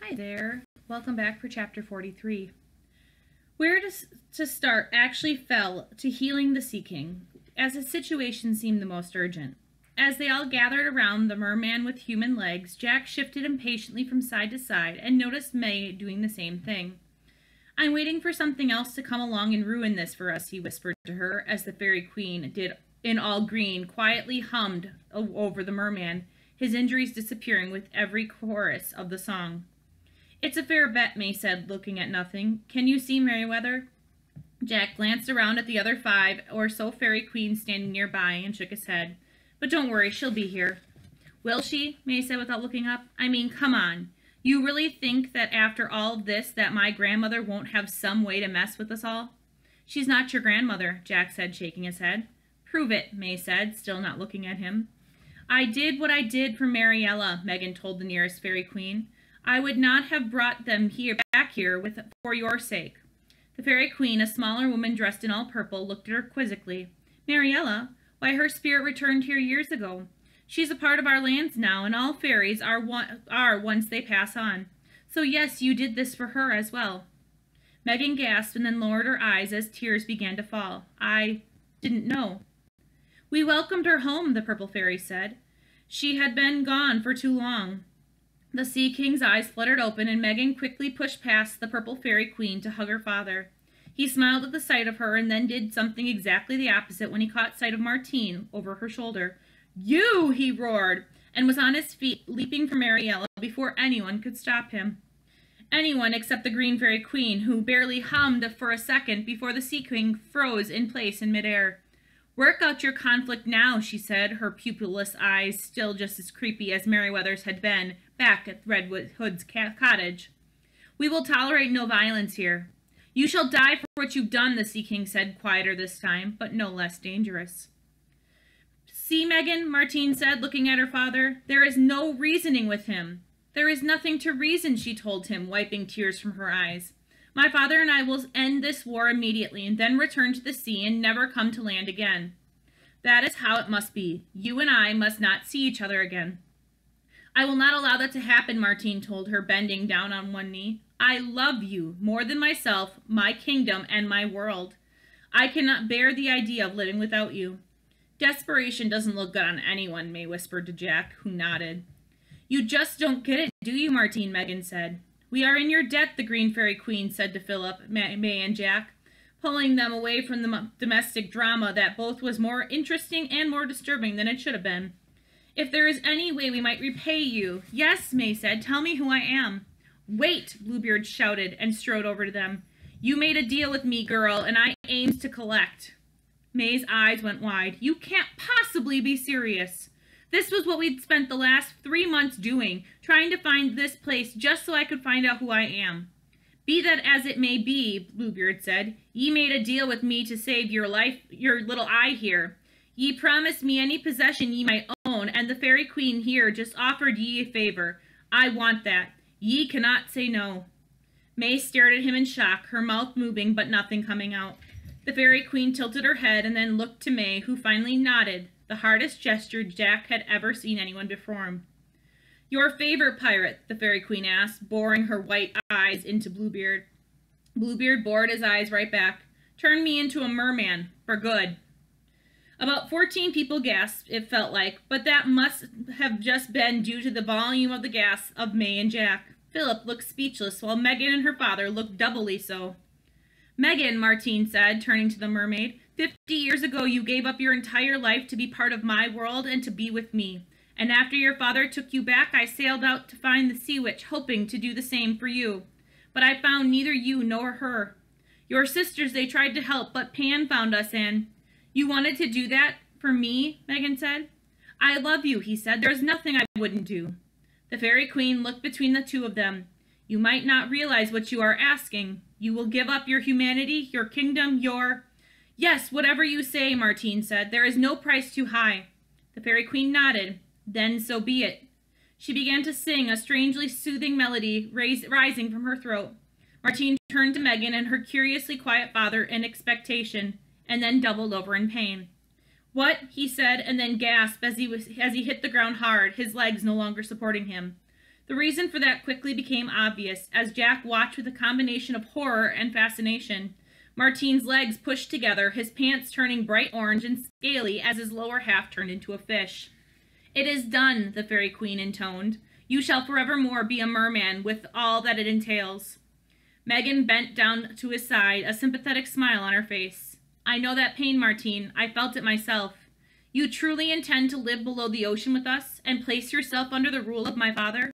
Hi there. Welcome back for Chapter 43. Where to start actually fell to healing the Sea King, as his situation seemed the most urgent. As they all gathered around the merman with human legs, Jack shifted impatiently from side to side and noticed May doing the same thing. "I'm waiting for something else to come along and ruin this for us," he whispered to her, as the Fairy Queen did in all green quietly hummed over the merman, his injuries disappearing with every chorus of the song. "It's a fair bet," May said, looking at nothing. "Can you see Merryweather?" Jack glanced around at the other 5 or so Fairy Queens standing nearby and shook his head. "But don't worry, she'll be here." "Will she?" May said without looking up. "I mean, come on. You really think that after all of this that my grandmother won't have some way to mess with us all?" "She's not your grandmother," Jack said, shaking his head. "Prove it," May said, still not looking at him. "I did what I did for Mariella," Megan told the nearest Fairy Queen. "I would not have brought them back here for your sake." The Fairy Queen, a smaller woman dressed in all purple, looked at her quizzically. "Mariella? Why, her spirit returned here years ago. She's a part of our lands now, and all fairies are once they pass on. So yes, you did this for her as well." Megan gasped and then lowered her eyes as tears began to fall. "I didn't know." "We welcomed her home," the Purple Fairy said. "She had been gone for too long." The Sea King's eyes fluttered open, and Megan quickly pushed past the Purple Fairy Queen to hug her father. He smiled at the sight of her and then did something exactly the opposite when he caught sight of Martine over her shoulder. "You!" he roared, and was on his feet, leaping for Mariella before anyone could stop him. Anyone except the Green Fairy Queen, who barely hummed for a second before the Sea King froze in place in midair. "Work out your conflict now," she said, her pupilless eyes still just as creepy as Merryweather's had been back at Red Hood's cottage. "We will tolerate no violence here." "You shall die for what you've done," the Sea King said, quieter this time, but no less dangerous. "See, Megan," Martine said, looking at her father, "there is no reasoning with him." "There is nothing to reason," she told him, wiping tears from her eyes. "My father and I will end this war immediately and then return to the sea and never come to land again. That is how it must be. You and I must not see each other again." "I will not allow that to happen," Martine told her, bending down on one knee. "I love you more than myself, my kingdom, and my world. I cannot bear the idea of living without you." "Desperation doesn't look good on anyone," May whispered to Jack, who nodded. "You just don't get it, do you, Martine?" Megan said. "We are in your debt," the Green Fairy Queen said to Philip, May, and Jack, pulling them away from the domestic drama that both was more interesting and more disturbing than it should have been. "If there is any way we might repay you—" "Yes," May said, "tell me who I am." "Wait!" Bluebeard shouted and strode over to them. "You made a deal with me, girl, and I aimed to collect." May's eyes went wide. "You can't possibly be serious." "This was what we'd spent the last 3 months doing, trying to find this place just so I could find out who I am." "Be that as it may be," Bluebeard said, "ye made a deal with me to save your life, your little eye here. Ye promised me any possession ye might own, and the Fairy Queen here just offered ye a favor. I want that. Ye cannot say no." May stared at him in shock, her mouth moving but nothing coming out. The Fairy Queen tilted her head and then looked to May, who finally nodded, the hardest gesture Jack had ever seen anyone perform. "Your favor, pirate?" the Fairy Queen asked, boring her white eyes into Bluebeard. Bluebeard bored his eyes right back. "Turn me into a merman, for good." About 14 people gasped, it felt like, but that must have just been due to the volume of the gasps of May and Jack. Philip looked speechless, while Megan and her father looked doubly so. "Megan," Martine said, turning to the mermaid, 50 years ago you gave up your entire life to be part of my world and to be with me. And after your father took you back, I sailed out to find the Sea Witch, hoping to do the same for you. But I found neither you nor her. Your sisters, they tried to help, but Pan found us and—" "You wanted to do that for me?" Megan said. "I love you," he said. "There's nothing I wouldn't do." The Fairy Queen looked between the two of them. "You might not realize what you are asking. You will give up your humanity, your kingdom, your—" "Yes, whatever you say," Martine said. "There is no price too high." The Fairy Queen nodded. "Then so be it." She began to sing, a strangely soothing melody rising from her throat. Martine turned to Megan and her curiously quiet father in expectation, and then doubled over in pain. "What?" he said, and then gasped as he hit the ground hard, his legs no longer supporting him. The reason for that quickly became obvious as Jack watched with a combination of horror and fascination. Martine's legs pushed together, his pants turning bright orange and scaly as his lower half turned into a fish. "It is done," the Fairy Queen intoned. "You shall forevermore be a merman with all that it entails." Megan bent down to his side, a sympathetic smile on her face. "I know that pain, Martine. I felt it myself. You truly intend to live below the ocean with us and place yourself under the rule of my father?"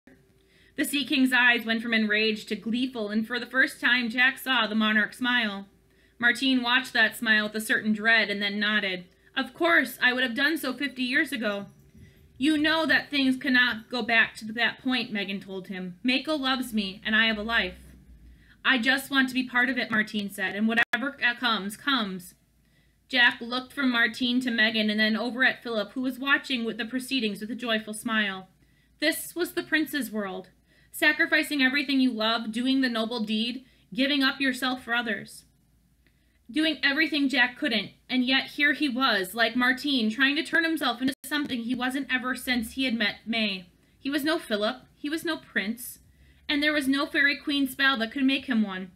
The Sea King's eyes went from enraged to gleeful, and for the first time Jack saw the monarch smile. Martine watched that smile with a certain dread and then nodded. "Of course, I would have done so 50 years ago." "You know that things cannot go back to that point," Megan told him. "Mako loves me, and I have a life." "I just want to be part of it," Martine said, "and whatever comes, comes." Jack looked from Martine to Megan and then over at Philip, who was watching with the proceedings with a joyful smile. This was the prince's world. Sacrificing everything you love, doing the noble deed, giving up yourself for others. Doing everything Jack couldn't, and yet here he was, like Martine, trying to turn himself into something he wasn't ever since he had met May. He was no Philip, he was no prince, and there was no Fairy Queen spell that could make him one.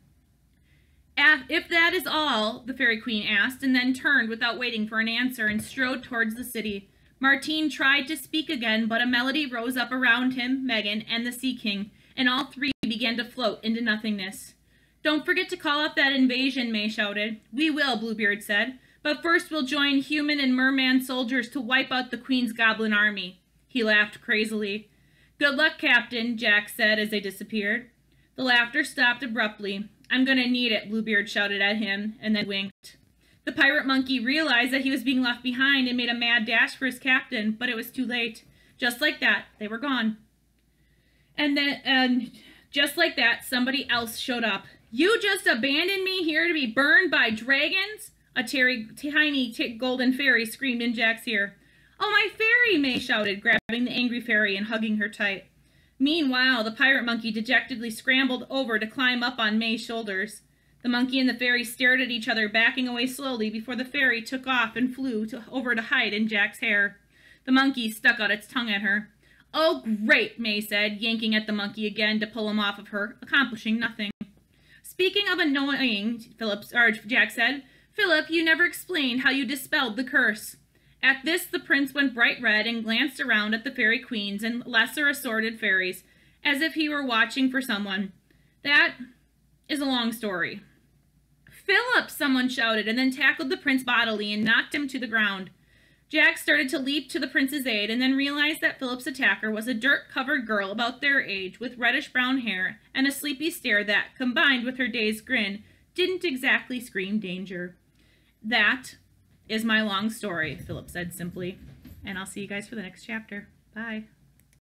"If that is all," the Fairy Queen asked, and then turned without waiting for an answer and strode towards the city. Martine tried to speak again, but a melody rose up around him, Megan, and the Sea King, and all three began to float into nothingness. "Don't forget to call up that invasion," May shouted. "We will," Bluebeard said, "but first we'll join human and merman soldiers to wipe out the Queen's goblin army." He laughed crazily. "Good luck, Captain," Jack said as they disappeared. The laughter stopped abruptly. "I'm gonna need it," Bluebeard shouted at him, and then winked. The pirate monkey realized that he was being left behind and made a mad dash for his captain, but it was too late. Just like that, they were gone. And just like that, somebody else showed up. "You just abandoned me here to be burned by dragons?" A tiny golden fairy screamed in Jack's ear. "Oh, my fairy!" May shouted, grabbing the angry fairy and hugging her tight. Meanwhile, the pirate monkey dejectedly scrambled over to climb up on May's shoulders. The monkey and the fairy stared at each other, backing away slowly before the fairy took off and flew over to hide in Jack's hair. The monkey stuck out its tongue at her. "Oh, great," May said, yanking at the monkey again to pull him off of her, accomplishing nothing. "Speaking of annoying," Jack said, "Philip, you never explained how you dispelled the curse." At this, the prince went bright red and glanced around at the fairy queens and lesser assorted fairies, as if he were watching for someone. "That is a long story." "Philip!" someone shouted, and then tackled the prince bodily and knocked him to the ground. Jack started to leap to the prince's aid and then realized that Philip's attacker was a dirt-covered girl about their age with reddish-brown hair and a sleepy stare that, combined with her dazed grin, didn't exactly scream danger. "That is my long story," Philip said simply, "and I'll see you guys for the next chapter. Bye."